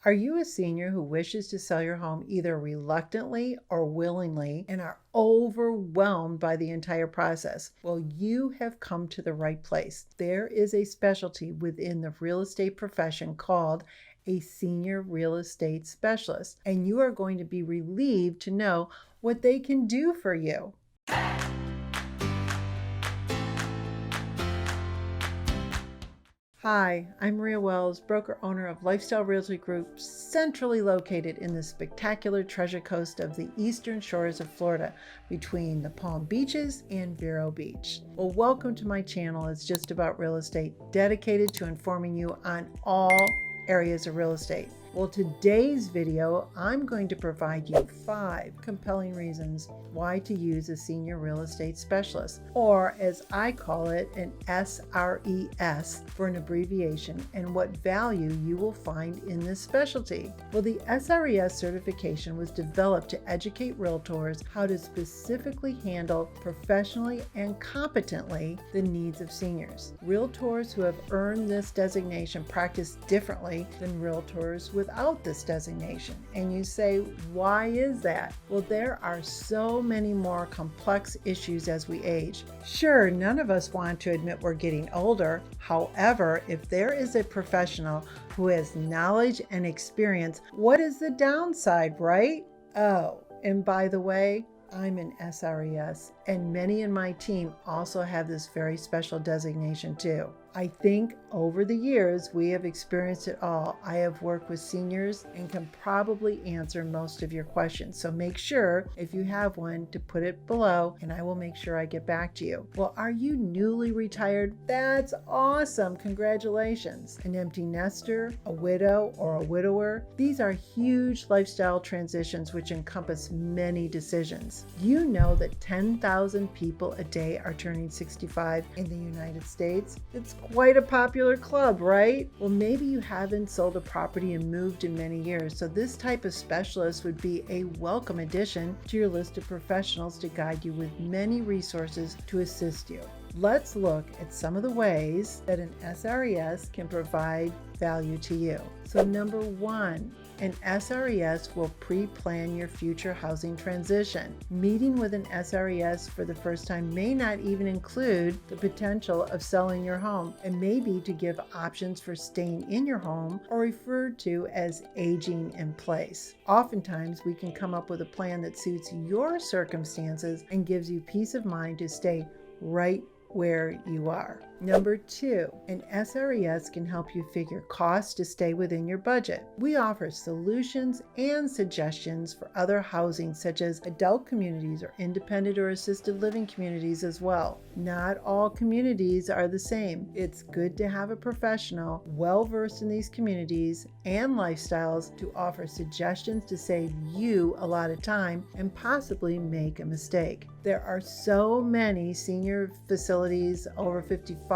Are you a senior who wishes to sell your home either reluctantly or willingly and are overwhelmed by the entire process? Well, you have come to the right place. There is a specialty within the real estate profession called a senior real estate specialist, and you are going to be relieved to know what they can do for you. Hi, I'm Maria Wells, broker owner of Lifestyle Realty Group, centrally located in the spectacular Treasure Coast of the eastern shores of Florida, between the Palm Beaches and Vero Beach. Well, welcome to my channel. It's just about real estate, dedicated to informing you on all areas of real estate. Well, today's video, I'm going to provide you 5 compelling reasons why to use a senior real estate specialist, or as I call it, an SRES for an abbreviation, and what value you will find in this specialty. Well, the SRES certification was developed to educate realtors how to specifically handle professionally and competently the needs of seniors. Realtors who have earned this designation practice differently than realtors without this designation. And you say, why is that? Well, there are so many more complex issues as we age. Sure, none of us want to admit we're getting older. However, if there is a professional who has knowledge and experience, what is the downside, right? Oh, and by the way, I'm an SRES, and many in my team also have this very special designation too. I think over the years, we have experienced it all. I have worked with seniors and can probably answer most of your questions. So make sure, if you have one, to put it below and I will make sure I get back to you. Well, are you newly retired? That's awesome. Congratulations. An empty nester, a widow, or a widower? These are huge lifestyle transitions which encompass many decisions. Do you know that 10,000 people a day are turning 65 in the United States? It's quite a popular club, right? Well, maybe you haven't sold a property and moved in many years, so this type of specialist would be a welcome addition to your list of professionals to guide you with many resources to assist you. Let's look at some of the ways that an SRES can provide value to you. So number 1, an SRES will pre-plan your future housing transition. Meeting with an SRES for the first time may not even include the potential of selling your home, and maybe to give options for staying in your home, or referred to as aging in place. Oftentimes, we can come up with a plan that suits your circumstances and gives you peace of mind to stay right where you are. Number 2, an SRES can help you figure costs to stay within your budget. We offer solutions and suggestions for other housing, such as adult communities or independent or assisted living communities as well. Not all communities are the same. It's good to have a professional well-versed in these communities and lifestyles to offer suggestions to save you a lot of time and possibly make a mistake. There are so many senior facilities, over 55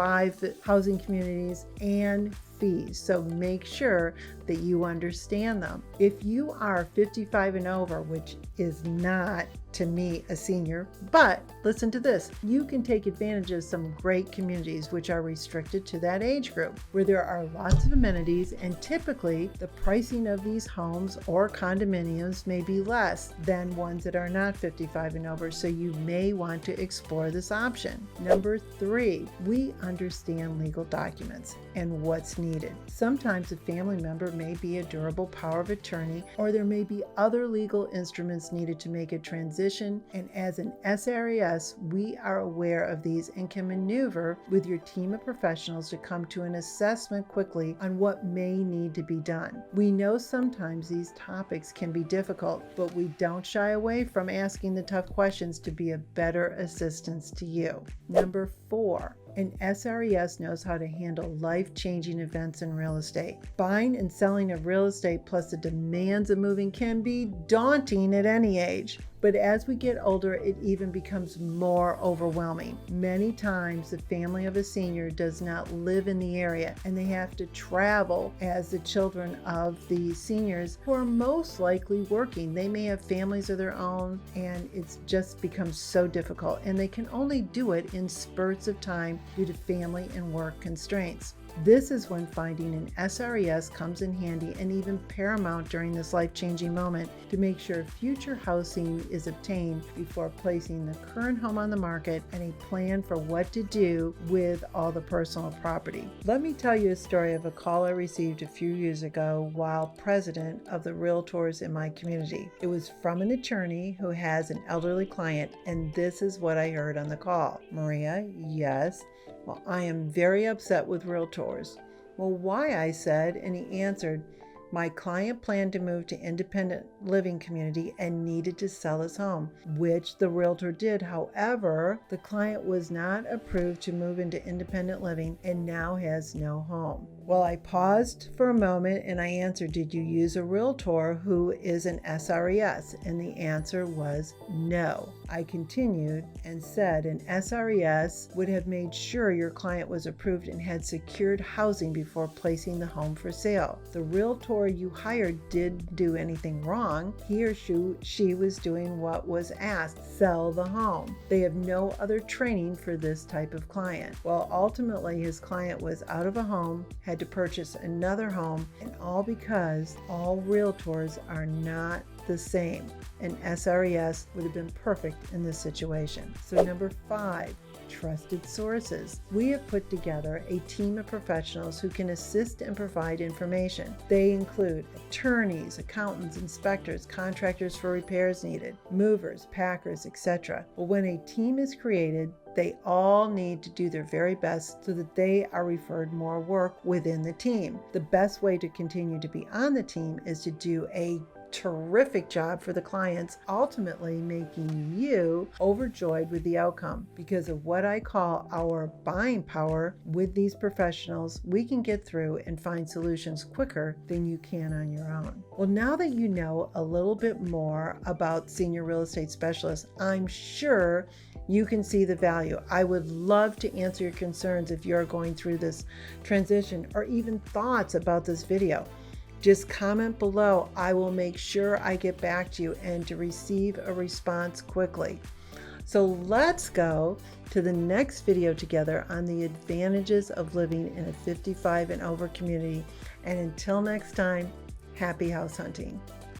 housing communities, and fees, so make sure that you understand them. If you are 55 and over, which is not to me a senior, but listen to this, you can take advantage of some great communities which are restricted to that age group, where there are lots of amenities, and typically the pricing of these homes or condominiums may be less than ones that are not 55 and over, so you may want to explore this option. Number 3, we understand legal documents and what's needed. Sometimes a family member may be a durable power of attorney, or there may be other legal instruments needed to make a transition, and as an SRES, we are aware of these and can maneuver with your team of professionals to come to an assessment quickly on what may need to be done. We know sometimes these topics can be difficult, but we don't shy away from asking the tough questions to be a better assistance to you. Number 4, an SRES knows how to handle life-changing events in real estate. Buying and selling of real estate plus the demands of moving can be daunting at any age. But as we get older, it even becomes more overwhelming. Many times, the family of a senior does not live in the area, and they have to travel as the children of the seniors who are most likely working. They may have families of their own, and it's just becomes so difficult, and they can only do it in spurts of time due to family and work constraints. This is when finding an SRES comes in handy and even paramount during this life-changing moment to make sure future housing is obtained before placing the current home on the market and a plan for what to do with all the personal property. Let me tell you a story of a call I received a few years ago while president of the Realtors in my community. It was from an attorney who has an elderly client, and this is what I heard on the call. Maria, yes. Well, I am very upset with Realtors. Well, why? I said, and he answered, my client planned to move to independent living community and needed to sell his home, which the realtor did. However, the client was not approved to move into independent living and now has no home. Well, I paused for a moment and I answered, did you use a realtor who is an SRES? And the answer was no. I continued and said an SRES would have made sure your client was approved and had secured housing before placing the home for sale. The realtor you hired didn't do anything wrong. He or she was doing what was asked, sell the home. They have no other training for this type of client. Well, ultimately his client was out of a home, had to purchase another home, and all because all realtors are not the same. An SRES would have been perfect in this situation. So number 5, trusted sources. We have put together a team of professionals who can assist and provide information. They include attorneys, accountants, inspectors, contractors for repairs needed, movers, packers, etc. Well, when a team is created, they all need to do their very best so that they are referred more work within the team. The best way to continue to be on the team is to do a terrific job for the clients, ultimately making you overjoyed with the outcome. Because of what I call our buying power with these professionals, we can get through and find solutions quicker than you can on your own. Well, now that you know a little bit more about senior real estate specialists, I'm sure you can see the value. I would love to answer your concerns if you're going through this transition or even thoughts about this video. Just comment below. I will make sure I get back to you and to receive a response quickly. So let's go to the next video together on the advantages of living in a 55 and over community. And until next time, happy house hunting.